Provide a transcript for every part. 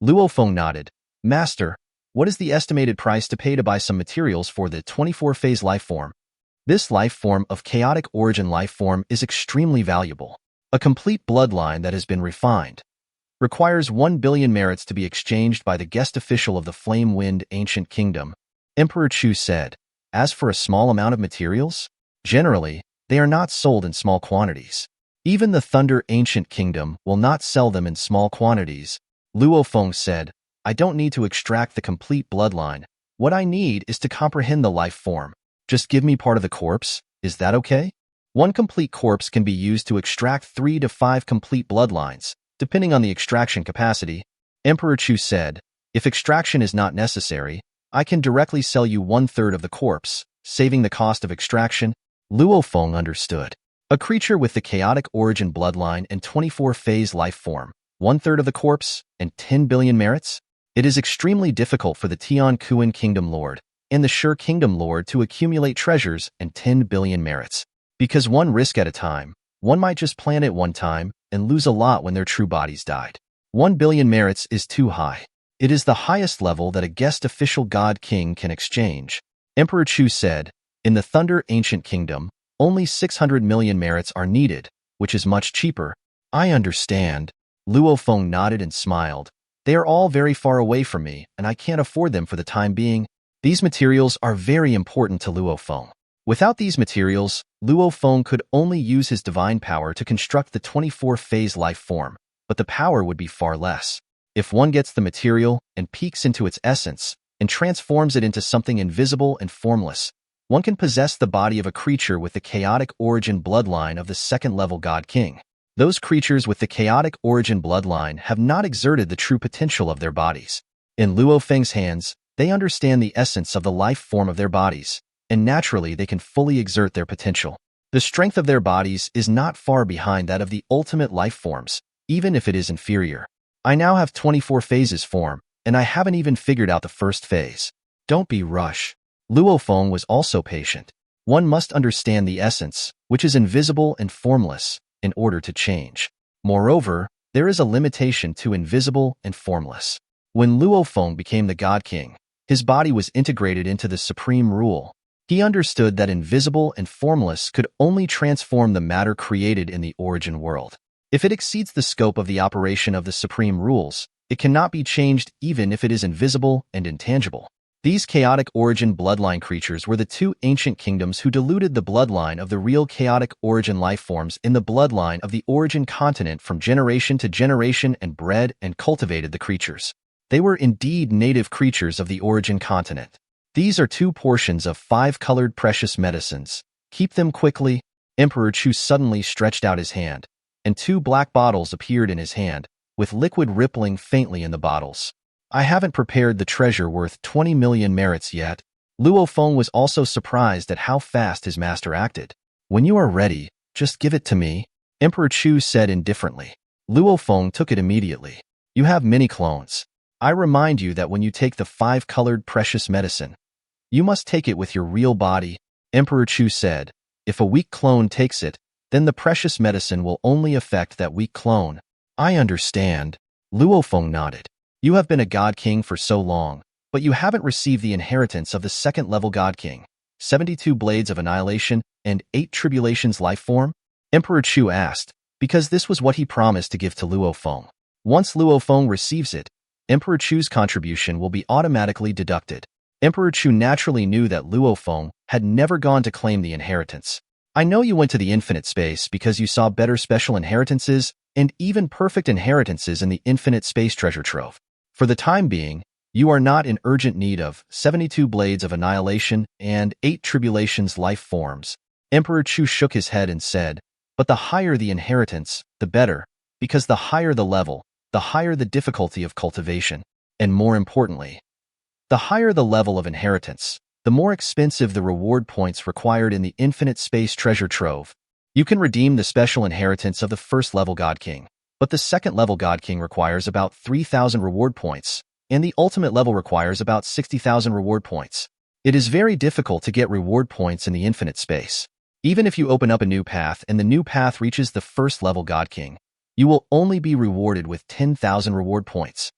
Luo Feng nodded. Master, what is the estimated price to pay to buy some materials for the 24-phase life form? This life form of chaotic origin life form is extremely valuable. A complete bloodline that has been refined. Requires 1 billion merits to be exchanged by the guest official of the Flame Wind Ancient Kingdom. Emperor Chu said, as for a small amount of materials, generally, they are not sold in small quantities. Even the Thunder Ancient Kingdom will not sell them in small quantities. Luo Feng said, I don't need to extract the complete bloodline. What I need is to comprehend the life form. Just give me part of the corpse, is that okay? One complete corpse can be used to extract 3 to 5 complete bloodlines, depending on the extraction capacity. Emperor Chu said, if extraction is not necessary, I can directly sell you 1/3 of the corpse, saving the cost of extraction. Luo Feng understood. A creature with the chaotic origin bloodline and 24-phase life form, 1/3 of the corpse, and 10 billion merits? It is extremely difficult for the Tian Kuan Kingdom Lord and the Sher Kingdom Lord to accumulate treasures and 10 billion merits. Because one risk at a time, one might just plan it one time and lose a lot when their true bodies died. 1 billion merits is too high. It is the highest level that a guest official God King can exchange. Emperor Chu said, in the Thunder Ancient Kingdom, only 600 million merits are needed, which is much cheaper. I understand. Luo Feng nodded and smiled. They are all very far away from me, and I can't afford them for the time being. These materials are very important to Luo Feng. Without these materials, Luo Feng could only use his divine power to construct the 24-phase life form, but the power would be far less. If one gets the material and peeks into its essence and transforms it into something invisible and formless, one can possess the body of a creature with the chaotic origin bloodline of the second-level God King. Those creatures with the chaotic origin bloodline have not exerted the true potential of their bodies. In Luo Feng's hands, they understand the essence of the life form of their bodies, and naturally they can fully exert their potential. The strength of their bodies is not far behind that of the ultimate life forms, even if it is inferior. I now have 24 phases form, and I haven't even figured out the first phase. Don't be rush. Luo Feng was also patient. One must understand the essence, which is invisible and formless, in order to change. Moreover, there is a limitation to invisible and formless. When Luo Feng became the God King, his body was integrated into the supreme rule. He understood that invisible and formless could only transform the matter created in the origin world. If it exceeds the scope of the operation of the supreme rules, it cannot be changed even if it is invisible and intangible. These chaotic origin bloodline creatures were the two ancient kingdoms who diluted the bloodline of the real chaotic origin life forms in the bloodline of the origin continent from generation to generation and bred and cultivated the creatures. They were indeed native creatures of the origin continent. These are 2 portions of 5-colored precious medicines. Keep them quickly. Emperor Chu suddenly stretched out his hand, and 2 black bottles appeared in his hand, with liquid rippling faintly in the bottles. I haven't prepared the treasure worth 20 million merits yet. Luo Feng was also surprised at how fast his master acted. When you are ready, just give it to me, Emperor Chu said indifferently. Luo Feng took it immediately. You have many clones. I remind you that when you take the 5-colored precious medicine, you must take it with your real body, Emperor Chu said. If a weak clone takes it, then the precious medicine will only affect that weak clone. I understand. Luo Feng nodded. You have been a God King for so long, but you haven't received the inheritance of the second-level God King, 72 Blades of Annihilation, and 8 Tribulations life form? Emperor Chu asked, because this was what he promised to give to Luo Feng. Once Luo Feng receives it, Emperor Chu's contribution will be automatically deducted. Emperor Chu naturally knew that Luo Feng had never gone to claim the inheritance. I know you went to the infinite space because you saw better special inheritances and even perfect inheritances in the infinite space treasure trove. For the time being, you are not in urgent need of 72 Blades of Annihilation and 8 Tribulations life forms. Emperor Chu shook his head and said, but the higher the inheritance, the better, because the higher the level, the higher the difficulty of cultivation. And more importantly, the higher the level of inheritance, the more expensive the reward points required in the infinite space treasure trove. You can redeem the special inheritance of the first-level God King, but the second-level God King requires about 3,000 reward points, and the ultimate level requires about 60,000 reward points. It is very difficult to get reward points in the infinite space. Even if you open up a new path and the new path reaches the first-level God King, you will only be rewarded with 10,000 reward points.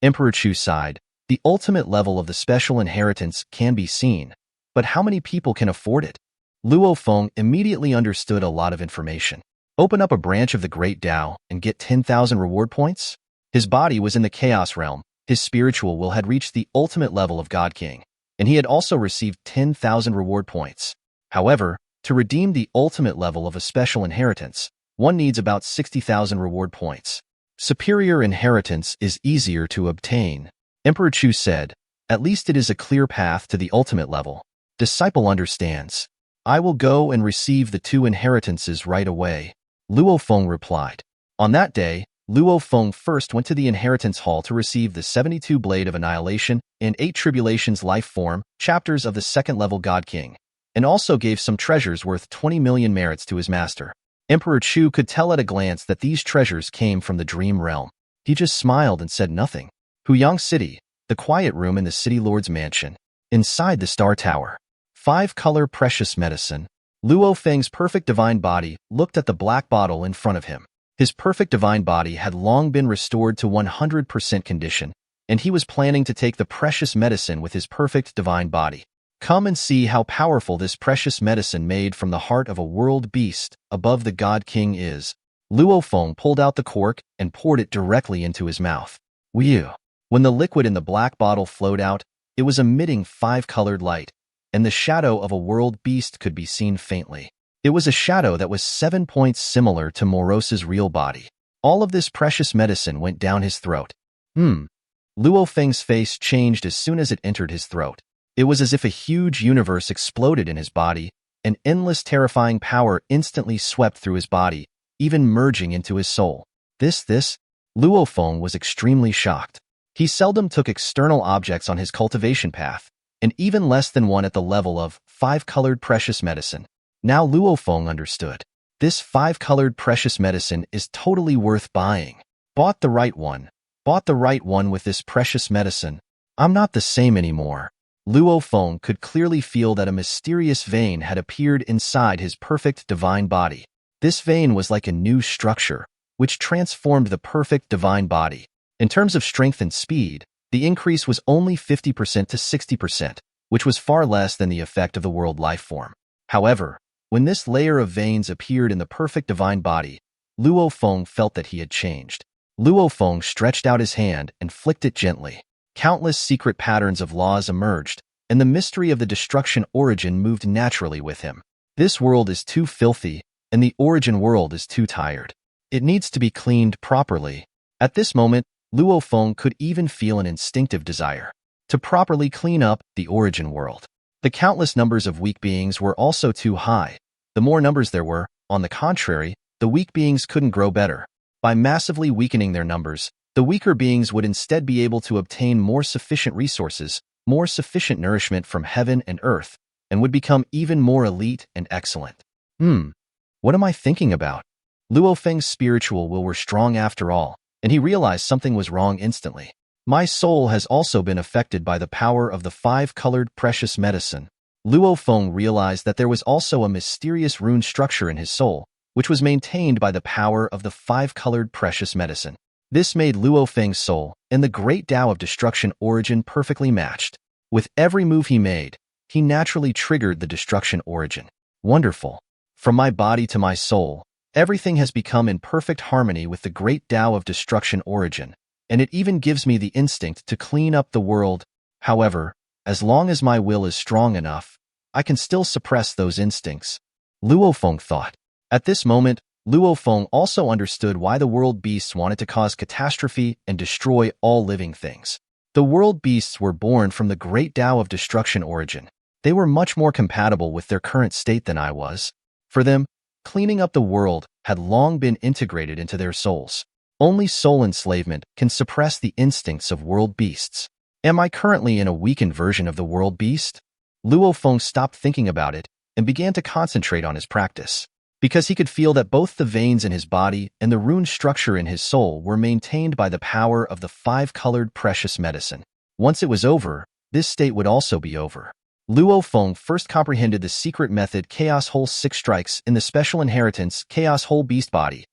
Emperor Chu sighed. The ultimate level of the special inheritance can be seen, but how many people can afford it? Luo Feng immediately understood a lot of information. Open up a branch of the Great Tao and get 10,000 reward points? His body was in the Chaos realm, his spiritual will had reached the ultimate level of God King, and he had also received 10,000 reward points. However, to redeem the ultimate level of a special inheritance, one needs about 60,000 reward points. Superior inheritance is easier to obtain. Emperor Chu said, at least it is a clear path to the ultimate level. Disciple understands. I will go and receive the 2 inheritances right away. Luo Feng replied. On that day, Luo Feng first went to the inheritance hall to receive the 72 Blade of Annihilation and 8 Tribulations life form, chapters of the 2nd level God King, and also gave some treasures worth 20 million merits to his master. Emperor Chu could tell at a glance that these treasures came from the dream realm. He just smiled and said nothing. Huyang City, the quiet room in the city lord's mansion. Inside the Star Tower. 5-color precious medicine. Luo Feng's perfect divine body looked at the black bottle in front of him. His perfect divine body had long been restored to 100% condition, and he was planning to take the precious medicine with his perfect divine body. Come and see how powerful this precious medicine made from the heart of a world beast above the God King is. Luo Feng pulled out the cork and poured it directly into his mouth. Whew! When the liquid in the black bottle flowed out, it was emitting 5-colored light, and the shadow of a world beast could be seen faintly. It was a shadow that was 7 points similar to Moros's real body. All of this precious medicine went down his throat. Luo Feng's face changed as soon as it entered his throat. It was as if a huge universe exploded in his body, and endless terrifying power instantly swept through his body, even merging into his soul. Luo Feng was extremely shocked. He seldom took external objects on his cultivation path, and even less than one at the level of 5-colored precious medicine. Now Luo Feng understood. This 5-colored precious medicine is totally worth buying. Bought the right one. Bought the right one with this precious medicine. I'm not the same anymore. Luo Feng could clearly feel that a mysterious vein had appeared inside his perfect divine body. This vein was like a new structure, which transformed the perfect divine body. In terms of strength and speed, the increase was only 50% to 60%, which was far less than the effect of the world life form. However, when this layer of veins appeared in the perfect divine body, Luo Feng felt that he had changed. Luo Feng stretched out his hand and flicked it gently. Countless secret patterns of laws emerged, and the mystery of the destruction origin moved naturally with him. This world is too filthy, and the origin world is too tired. It needs to be cleaned properly. At this moment, Luo Feng could even feel an instinctive desire to properly clean up the origin world. The countless numbers of weak beings were also too high. The more numbers there were, on the contrary, the weak beings couldn't grow better. By massively weakening their numbers, the weaker beings would instead be able to obtain more sufficient resources, more sufficient nourishment from heaven and earth, and would become even more elite and excellent. What am I thinking about? Luo Feng's spiritual will were strong after all, and he realized something was wrong instantly. My soul has also been affected by the power of the 5-colored precious medicine. Luo Feng realized that there was also a mysterious rune structure in his soul, which was maintained by the power of the 5-colored precious medicine. This made Luo Feng's soul and the great Tao of destruction origin perfectly matched. With every move he made, he naturally triggered the destruction origin. Wonderful. From my body to my soul, everything has become in perfect harmony with the great Tao of destruction origin, and it even gives me the instinct to clean up the world. However, as long as my will is strong enough, I can still suppress those instincts. Luo Feng thought. At this moment, Luo Feng also understood why the world beasts wanted to cause catastrophe and destroy all living things. The world beasts were born from the great Tao of destruction origin. They were much more compatible with their current state than I was. For them, cleaning up the world had long been integrated into their souls. Only soul enslavement can suppress the instincts of world beasts. Am I currently in a weakened version of the world beast? Luo Feng stopped thinking about it and began to concentrate on his practice. Because he could feel that both the veins in his body and the rune structure in his soul were maintained by the power of the 5-colored precious medicine. Once it was over, this state would also be over. Luo Feng first comprehended the secret method Chaos Whole 6 strikes in the special inheritance Chaos Whole Beast Body,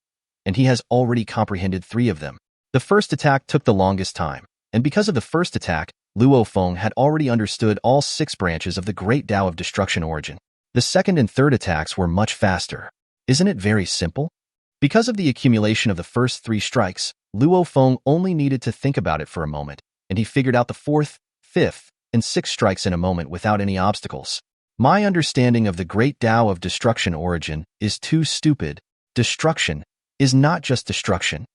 and he has already comprehended 3 of them. The first attack took the longest time, And because of the first attack, Luo Feng had already understood all 6 branches of the Great Tao of Destruction origin. The second and third attacks were much faster. Isn't it very simple? Because of the accumulation of the first 3 strikes, Luo Feng only needed to think about it for a moment, and he figured out the 4th, 5th, and 6th strikes in a moment without any obstacles. My understanding of the Great Tao of Destruction origin is too stupid. Destruction is not just destruction.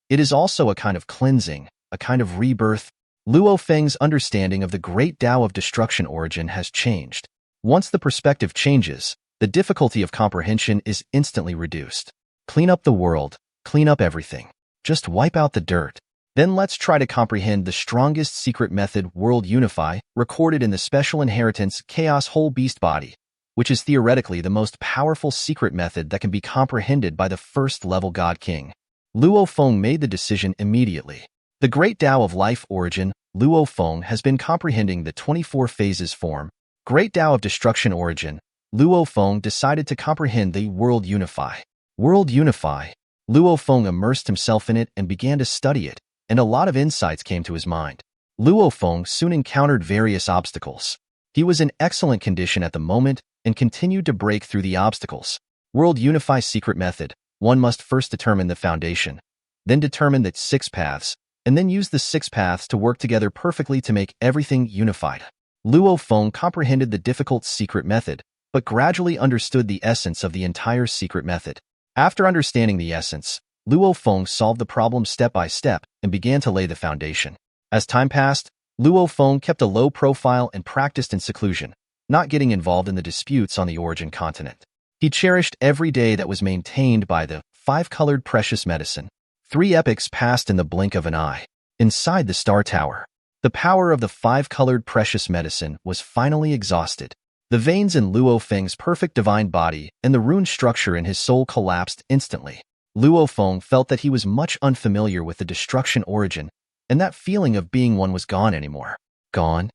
It is also a kind of cleansing, a kind of rebirth. Luo Feng's understanding of the Great Tao of Destruction origin has changed. Once the perspective changes, the difficulty of comprehension is instantly reduced. Clean up the world, clean up everything. Just wipe out the dirt. Then let's try to comprehend the strongest secret method World Unify recorded in the Special Inheritance Chaos Whole Beast Body, which is theoretically the most powerful secret method that can be comprehended by the first-level God King. Luo Feng made the decision immediately. The Great Tao of Life origin, Luo Feng has been comprehending the 24 phases form. Great Tao of Destruction origin, Luo Feng decided to comprehend the World Unify. World Unify. Luo Feng immersed himself in it and began to study it, and a lot of insights came to his mind. Luo Feng soon encountered various obstacles. He was in excellent condition at the moment and continued to break through the obstacles. World Unify secret method. One must first determine the foundation, then determine the 6 paths, and then use the 6 paths to work together perfectly to make everything unified. Luo Feng comprehended the difficult secret method, but gradually understood the essence of the entire secret method. After understanding the essence, Luo Feng solved the problem step by step and began to lay the foundation. As time passed, Luo Feng kept a low profile and practiced in seclusion, not getting involved in the disputes on the origin continent. He cherished every day that was maintained by the 5-colored precious medicine. 3 epochs passed in the blink of an eye. Inside the Star Tower, the power of the 5-colored precious medicine was finally exhausted. The veins in Luo Feng's perfect divine body and the rune structure in his soul collapsed instantly. Luo Feng felt that he was much unfamiliar with the destruction origin, and that feeling of being one was gone anymore. Gone?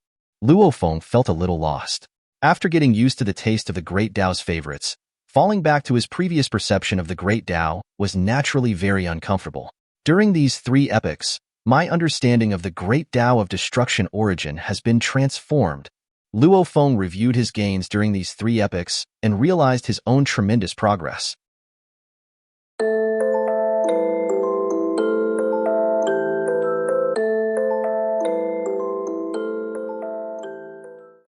Luo Feng felt a little lost. After getting used to the taste of the Great Tao's favorites, falling back to his previous perception of the Great Tao was naturally very uncomfortable. During these 3 epochs, my understanding of the Great Tao of Destruction origin has been transformed. Luo Feng reviewed his gains during these 3 epochs and realized his own tremendous progress.